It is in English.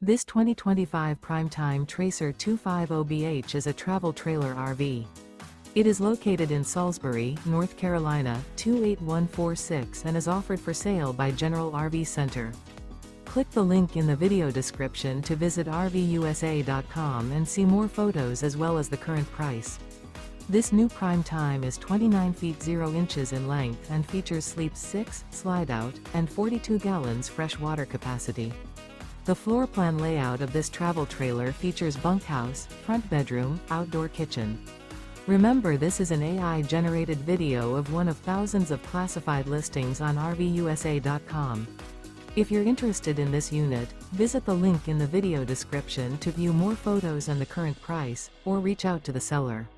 This 2025 Primetime Tracer 250BH is a travel trailer RV. It is located in Salisbury, North Carolina, 28146 and is offered for sale by General RV Center. Click the link in the video description to visit RVUSA.com and see more photos as well as the current price. This new Primetime is 29 feet 0 inches in length and features sleep 6, slide-out, and 42 gallons fresh water capacity. The floor plan layout of this travel trailer features bunkhouse, front bedroom, outdoor kitchen. Remember, this is an AI-generated video of one of thousands of classified listings on RVUSA.com. If you're interested in this unit, visit the link in the video description to view more photos and the current price, or reach out to the seller.